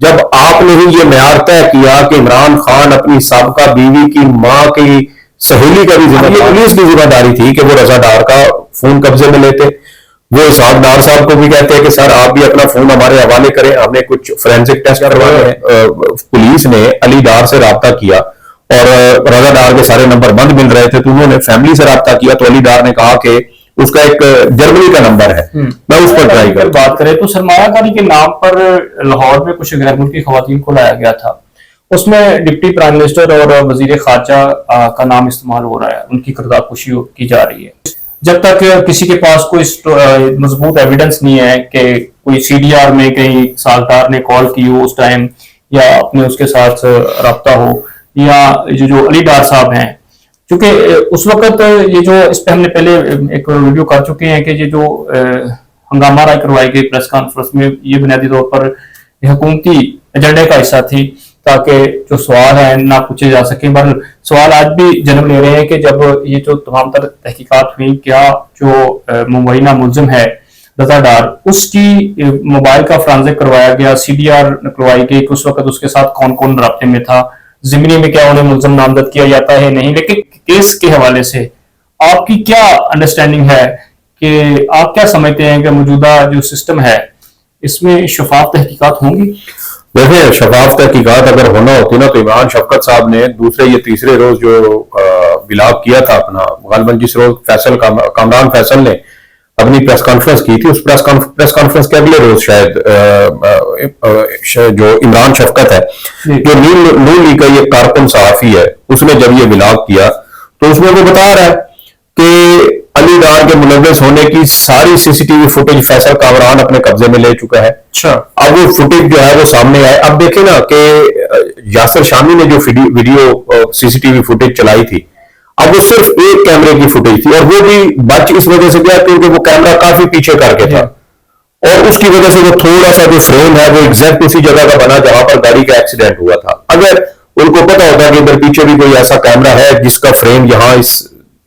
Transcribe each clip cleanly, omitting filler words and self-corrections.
جب آپ نے ہی یہ معیار طے کیا کہ عمران خان اپنی سابقہ بیوی کی ماں کی سہیلی کا بھی پولیس کی ذمہ داری تھی کہ وہ رضا ڈار کا فون قبضے میں لیتے. وہ اسحاق ڈار صاحب کو بھی کہتے ہیں کہ سر آپ بھی اپنا فون ہمارے حوالے کریں, ہمیں کچھ فورینسک ٹیسٹ کروانے ہیں. پولیس نے علی ڈار سے رابطہ کیا اور رضا ڈار کے سارے نمبر بند مل رہے تھے, تو انہوں نے فیملی سے رابطہ کیا, تو علی ڈار نے کہا کہ اس کا ایک جرمنی کا نمبر ہے, میں اس پر ٹرائی کروں. بات کریں تو سرمایہ کاری کے نام پر لاہور میں کچھ غیر ملکی خواتین کو لایا گیا تھا, اس میں ڈپٹی پرائم منسٹر اور وزیر خارجہ کا نام استعمال ہو رہا ہے, ان کی کردار کشی کی جا رہی ہے. جب تک کسی کے پاس کوئی مضبوط ایویڈنس نہیں ہے کہ کوئی سی ڈی آر میں کہیں سالکار نے کال کی ہو اس ٹائم, یا اپنے اس کے ساتھ رابطہ ہو, یا جو علی ڈار صاحب ہیں, چونکہ اس وقت یہ جو اس پہ ہم نے پہلے ایک ویڈیو کر چکے ہیں کہ یہ جو ہنگامہ رائے کروائی گئی پریس کانفرنس میں, یہ بنیادی طور پر حکومتی ایجنڈے کا حصہ تھی تاکہ جو سوال ہیں نہ پوچھے جا سکیں. بہر سوال آج بھی جنم لے رہے ہیں کہ جب یہ جو تمام تر تحقیقات ہوئی, کیا جو مبینہ ملزم ہے رضا ڈار, اس کی موبائل کا فرانزک کروایا گیا, سی ڈی آر نکلوائی گئی کہ اس وقت اس کے ساتھ کون کون رابطے میں تھا, ضمنی میں کیا انہیں ملزم نامزد کیا جاتا ہے نہیں. لیکن کیس کے حوالے سے آپ کی کیا انڈرسٹینڈنگ ہے کہ آپ کیا سمجھتے ہیں کہ موجودہ جو سسٹم ہے اس میں شفاف تحقیقات ہوں گی؟ دیکھیں, شفاف تحقیقات اگر ہونا ہوتی نا تو عمران شفقت صاحب نے دوسرے یا تیسرے روز جو بلاغ کیا تھا اپنا, غالباً جس روز فیصل کامران فیصل نے اپنی پریس کانفرنس کی تھی, اس پریس کانفرنس کے اگلے روز شاید جو عمران شفقت ہے جو نون لیگ کا یہ کارکن صحافی ہے, اس نے جب یہ بلاغ کیا تو اس میں وہ بتا رہا ہے کہ علی ڈار کے ملوث ہونے کی ساری C C T V footage Faisal Kamran اپنے قبضے میں لے چکا ہے. اچھا, اب وہ فوٹیج جو ہے وہ سامنے آئے. اب دیکھیں نا کہ یاسر شامی نے جو ویڈیو سی سی ٹی وی فوٹیج چلائی تھی, اب وہ صرف ایک کیمرے کی فوٹیج تھی, اور وہ بھی بچ اس وجہ سے گیا کیونکہ وہ کیمرہ کافی پیچھے کر کے تھا, اور اس کی وجہ سے وہ تھوڑا سا جو فریم ہے وہ ایگزیکٹ اسی جگہ کا بنا جہاں پر گاڑی کا ایکسیڈنٹ ہوا تھا. اگر ان کو پتا ہوتا کہ ادھر پیچھے بھی کوئی ایسا کیمرہ ہے جس کا فریم یہاں اس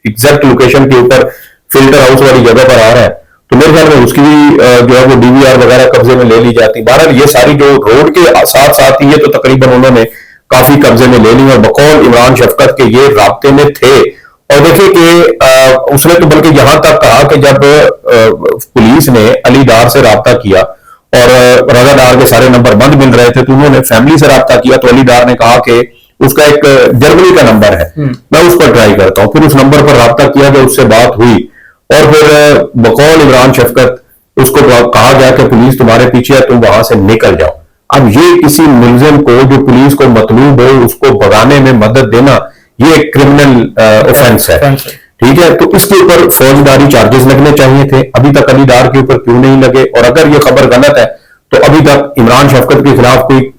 ایگزیکٹ لوکیشن کے اوپر فلٹر ہاؤس والی جگہ پر آ رہا ہے, تو میرے خیال میں اس کی بھی جو ہے وہ ڈی وی آر وغیرہ قبضے میں لے لی جاتی. بہرحال یہ ساری جو روڈ کے ساتھ ساتھ ہی یہ تو تقریباً انہوں نے کافی قبضے میں لے لی, اور بقول عمران شفقت کے یہ رابطے میں تھے. اور دیکھیں کہ اس نے تو بلکہ یہاں تک کہا کہ جب پولیس نے علی ڈار سے رابطہ کیا اور رضا ڈار کے سارے نمبر بند مل رہے تھے, تو انہوں نے فیملی سے رابطہ کیا, تو علی ڈار نے کہا کہ اس کا ایک جرمنی کا نمبر ہے, میں اس پر ٹرائی کرتا ہوں. پھر اس نمبر پر رابطہ کیا گیا, اس سے بات ہوئی, اور پھر بقول عمران شفقت اس کو کہا گیا کہ پولیس تمہارے پیچھے ہے, تم وہاں سے نکل جاؤ. اب یہ کسی ملزم کو جو پولیس کو مطلوب ہو اس کو بھگانے میں مدد دینا, یہ ایک کرمنل اوفینس ہے, ٹھیک ہے. تو اس کے اوپر فوجداری چارجز لگنے چاہیے تھے, ابھی تک علی ڈار کے اوپر کیوں نہیں لگے؟ اور اگر یہ خبر غلط ہے تو ابھی تک عمران شفقت کے خلاف کوئی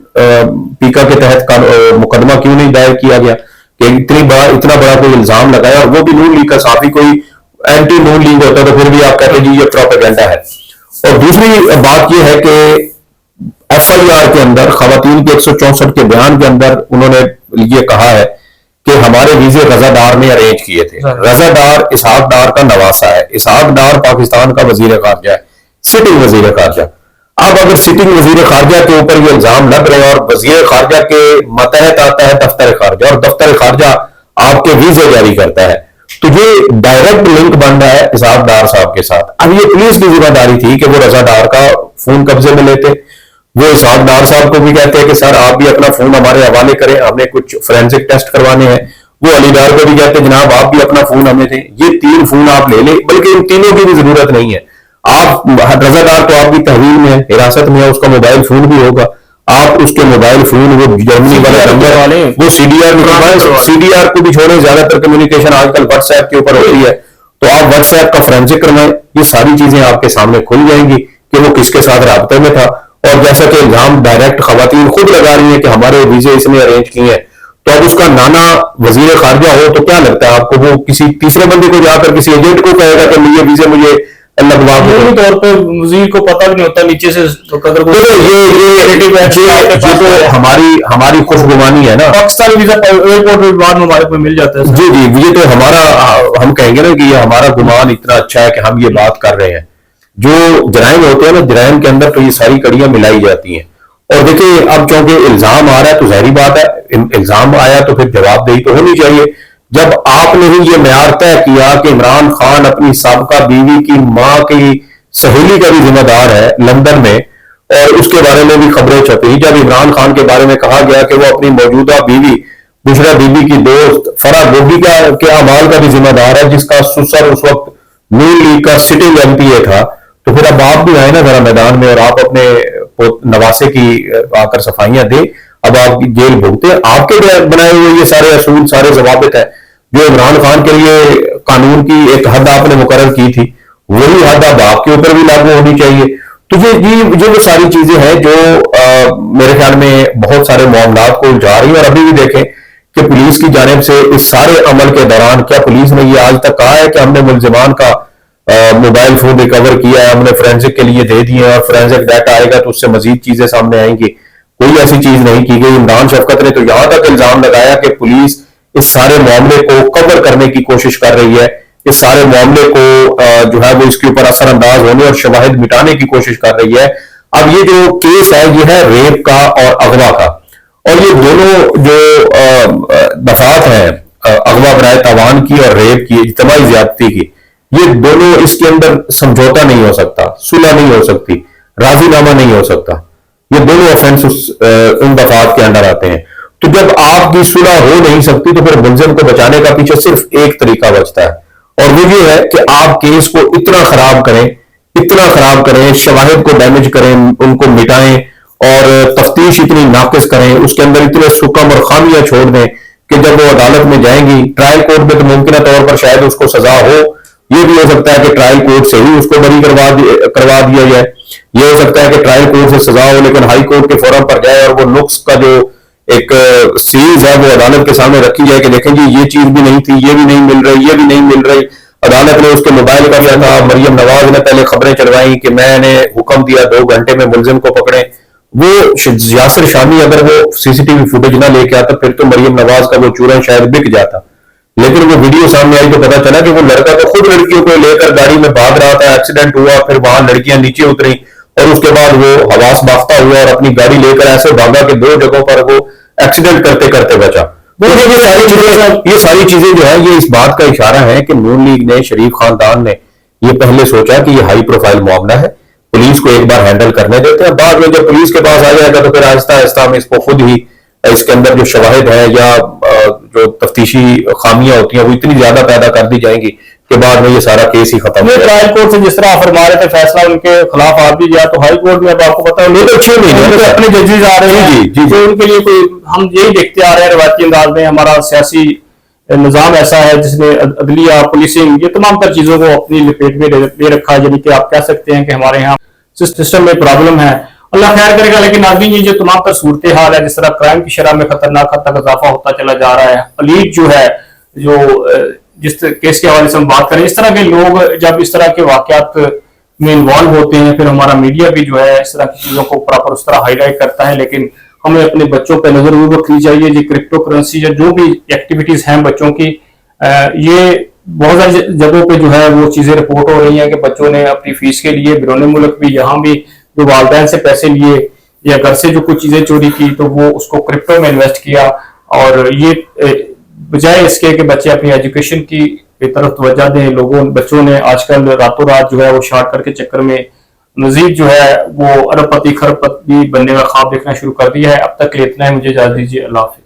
پیکا کے تحت مقدمہ کیوں نہیں دائر کیا گیا کہ اتنا بڑا کوئی الزام لگایا, اور وہ بھی نون لیگ کا صحافی, کوئی اینٹی نون لیگ ہوتا تو پھر بھی آپ کہتے ہیں جی یہ پروپیگنڈا ہے. اور دوسری بات یہ ہے کہ ایف آئی آر کے اندر خواتین کے 164 کے بیان کے اندر انہوں نے یہ کہا ہے کہ ہمارے ویزے رضا ڈار نے ارینج کیے تھے. رضا ڈار اسحاق ڈار کا نواسا ہے, اسحاق ڈار پاکستان کا وزیر خارجہ ہے, سٹنگ وزیر خارجہ. اب اگر سٹنگ وزیر خارجہ کے اوپر یہ الزام لگ رہے ہیں اور وزیر خارجہ کے ماتحت آتا ہے دفتر خارجہ, اور دفتر خارجہ آپ کے ویزے جاری کرتا ہے, تو یہ ڈائریکٹ لنک بن رہا ہے اسحاق ڈار صاحب کے ساتھ. اب یہ پولیس کی ذمہ داری تھی کہ وہ رضا ڈار کا فون قبضے میں لیتے. وہ اسحاق ڈار صاحب کو بھی کہتے ہیں کہ سر آپ بھی اپنا فون ہمارے حوالے کریں, ہمیں کچھ فورینسک ٹیسٹ کروانے ہیں. وہ علی ڈار کو بھی کہتے ہیں جناب آپ بھی اپنا فون ہمیں دیں, یہ 3 فون آپ لے لیں, بلکہ ان تینوں کی بھی ضرورت نہیں ہے. آپ رضا ڈار تو آپ کی تحویل میں حراست میں ہے, اس کا موبائل فون بھی ہوگا, آپ اس کے موبائل فون وہ جرمنی والے نمبر والے وہ سی ڈی آر کو بھی چھوڑیں, زیادہ تر کمیونیکیشن آج کل واٹس ایپ کے اوپر ہوتی ہے, تو آپ واٹس ایپ کا فورینسک کروائیں. یہ ساری چیزیں آپ کے سامنے کھل جائیں گی کہ وہ کس کے ساتھ رابطے میں تھا. اور جیسا کہ الزام ڈائریکٹ خواتین خود لگا رہی ہیں کہ ہمارے ویزے اس نے ارینج کیے ہیں, تو اب اس کا نانا وزیر خارجہ ہو تو کیا لگتا ہے آپ کو وہ کسی تیسرے بندے کو جا کر کسی ایجنٹ کو کہے گا کہ یہ ویزے مجھے لگوا دو؟ طور پہ وزیر کو پتہ بھی نہیں ہوتا نیچے سے ہماری خوش گمانی ہے نا, پاکستانی ویزا ایئرپورٹ بعد میں ہمارے کو مل جاتا ہے. جی جی, یہ تو ہمارا, ہم کہیں گے نا کہ یہ ہمارا گمان اتنا اچھا ہے کہ ہم یہ بات کر رہے ہیں. جو جرائم ہوتے ہیں نا, جرائم کے اندر تو یہ ساری کڑیاں ملائی جاتی ہیں, اور دیکھیں اب چونکہ الزام آ رہا ہے تو ظاہری بات ہے الزام آیا تو پھر جواب دہی تو ہونی چاہیے. جب آپ نے ہی یہ معیار طے کیا کہ عمران خان اپنی سابقہ بیوی کی ماں کی سہیلی کا بھی ذمہ دار ہے لندن میں, اور اس کے بارے میں بھی خبریں چھپی, جب عمران خان کے بارے میں کہا گیا کہ وہ اپنی موجودہ بیوی بشرا بی بی کی دوست فرح گوبی کے اعمال کا بھی ذمہ دار ہے جس کا سسر اس وقت نون لیگ کا سٹنگ ایم پی اے تھا, تو پھر اب آپ بھی آئے نا ذرا میدان میں اور آپ اپنے نواسے کی آ کر صفائیاں دیں. اب آپ جیل بھگتے ہیں, آپ کے بنائے ہوئے یہ سارے اصول سارے ضوابط ہیں جو عمران خان کے لیے قانون کی ایک حد آپ نے مقرر کی تھی, وہی حد اب آپ کے اوپر بھی لاگو ہونی چاہیے. تو یہ وہ ساری چیزیں ہیں جو میرے خیال میں بہت سارے معاملات کو الجھا رہی ہیں. اور ابھی بھی دیکھیں کہ پولیس کی جانب سے اس سارے عمل کے دوران کیا پولیس نے یہ آج تک کہا ہے کہ ہم نے ملزمان کا موبائل فون ریکور کیا ہے, ہم نے فورینسک کے لیے دے دیے اور فورینسک ڈیٹا آئے گا تو اس سے مزید چیزیں سامنے آئیں گی؟ کوئی ایسی چیز نہیں کی گئی. عمران شفقت نے تو یہاں تک الزام لگایا کہ پولیس اس سارے معاملے کو کور کرنے کی کوشش کر رہی ہے, اس سارے معاملے کو جو ہے وہ اس کے اوپر اثر انداز ہونے اور شواہد مٹانے کی کوشش کر رہی ہے. اب یہ جو کیس ہے یہ ہے ریپ کا اور اغوا کا, اور یہ دونوں جو دفعات ہیں اغوا برائے تاوان کی اور ریپ کی اجتماعی زیادتی کی, یہ دونوں اس کے اندر سمجھوتا نہیں ہو سکتا, صلح نہیں ہو سکتی, راضی نامہ نہیں ہو سکتا. یہ دونوں افینس ان دفعات کے اندر آتے ہیں. تو جب آپ کی صلح ہو نہیں سکتی تو پھر ملزم کو بچانے کا پیچھے صرف ایک طریقہ بچتا ہے, اور وہ یہ ہے کہ آپ کیس کو اتنا خراب کریں, شواہد کو ڈیمیج کریں, ان کو مٹائیں اور تفتیش اتنی ناقص کریں, اس کے اندر اتنے سکم اور خامیاں چھوڑ دیں کہ جب وہ عدالت میں جائیں گی ٹرائل کورٹ میں تو ممکنہ طور پر شاید اس کو سزا ہو, یہ بھی ہو سکتا ہے کہ ٹرائل کورٹ سے ہی اس کو بری کروا دیا جائے, یہ ہو سکتا ہے کہ ٹرائل کورٹ سے سزا ہو لیکن ہائی کورٹ کے فورم پر جائے اور وہ نقص کا جو ایک سیریز ہے وہ عدالت کے سامنے رکھی جائے کہ دیکھیں جی یہ چیز بھی نہیں تھی, یہ بھی نہیں مل رہی, یہ بھی نہیں مل رہی. عدالت نے اس کے موبائل کا کیا کہا, مریم نواز نے پہلے خبریں چلوائیں کہ میں نے حکم دیا 2 گھنٹے میں ملزم کو پکڑیں. وہ یاسر شامی اگر وہ سی سی ٹی وی فوٹیج نہ لے کے آتا پھر تو مریم نواز کا وہ چورن شاید بک جاتا, لیکن وہ ویڈیو سامنے آئی تو پتا چلا کہ وہ لڑکا تو خود لڑکیوں کو لے کر گاڑی میں بھاگ رہا تھا, ایکسیڈنٹ ہوا, پھر وہاں لڑکیاں نیچے اتری اور اس کے بعد وہ حواس باختہ ہوا اور اپنی گاڑی لے کر ایسے بھاگا کہ 2 جگہوں پر وہ ایکسیڈنٹ کرتے کرتے بچا. یہ ساری چیزیں جو ہے یہ اس بات کا اشارہ ہے کہ نون لیگ نے, شریف خاندان نے یہ پہلے سوچا کہ یہ ہائی پروفائل معاملہ ہے, پولیس کو ایک بار ہینڈل کرنے دیتے ہیں, بعد میں جب پولیس کے پاس آ جائے گا تو پھر آہستہ آہستہ ہم اس کو خود ہی اس کے اندر جو شواہد ہیں یا جو تفتیشی خامیاں ہوتی ہیں وہ اتنی زیادہ پیدا کر دی جائیں گی کہ بعد میں یہ سارا کیس ہی ختم ہو جائے. ٹرائل کورٹ سے جس طرح فرما رہے تھے فیصلہ ان کے خلاف آ بھی گیا تو ہائی کورٹ میں اب آپ کو پتا ہے تو 6 مہینے اپنے ججز آ رہے ہیں جو ان کے لیے کوئی, ہم یہی دیکھتے آ رہے ہیں روایتی انداز میں ہمارا سیاسی نظام ایسا ہے جس نے عدلیہ, پولیسنگ, یہ تمام تر چیزوں کو اپنی لپیٹ میں لے رکھا ہے, یعنی کہ آپ کہہ سکتے ہیں کہ ہمارے یہاں سسٹم میں پرابلم ہے. اللہ خیر کرے گا. لیکن ناظرین یہ جو تمام تر صورتحال ہے جس طرح کرائم کی شرح میں خطرناک حد تک اضافہ ہوتا چلا جا رہا ہے, پلیٹ جو ہے جو جس کیس کے حوالے سے ہم بات کریں, اس طرح کے لوگ جب اس طرح کے واقعات میں انوالو ہوتے ہیں پھر ہمارا میڈیا بھی جو ہے اس طرح کی چیزوں کو پراپر اس طرح ہائی لائٹ کرتا ہے, لیکن ہمیں اپنے بچوں پہ نظر ضرور رکھنی چاہیے. یہ کرپٹو کرنسی یا جو بھی ایکٹیویٹیز ہیں بچوں کی, یہ بہت ساری جگہوں پہ جو ہے وہ چیزیں رپورٹ ہو رہی ہیں کہ بچوں نے اپنی فیس کے لیے بیرون ملک بھی, یہاں بھی جو والدین سے پیسے لیے یا گھر سے جو کچھ چیزیں چوری کی تو وہ اس کو کرپٹو میں انویسٹ کیا, اور یہ بجائے اس کے کہ بچے اپنی ایجوکیشن کی طرف توجہ دیں, بچوں نے آج کل راتوں رات جو ہے وہ شارٹ کر کے چکر میں مزید جو ہے وہ ارب پتی خرب پتی بننے کا خواب دیکھنا شروع کر دیا ہے. اب تک اتنا ہے, مجھے اجازت دیجیے, اللہ حافظ.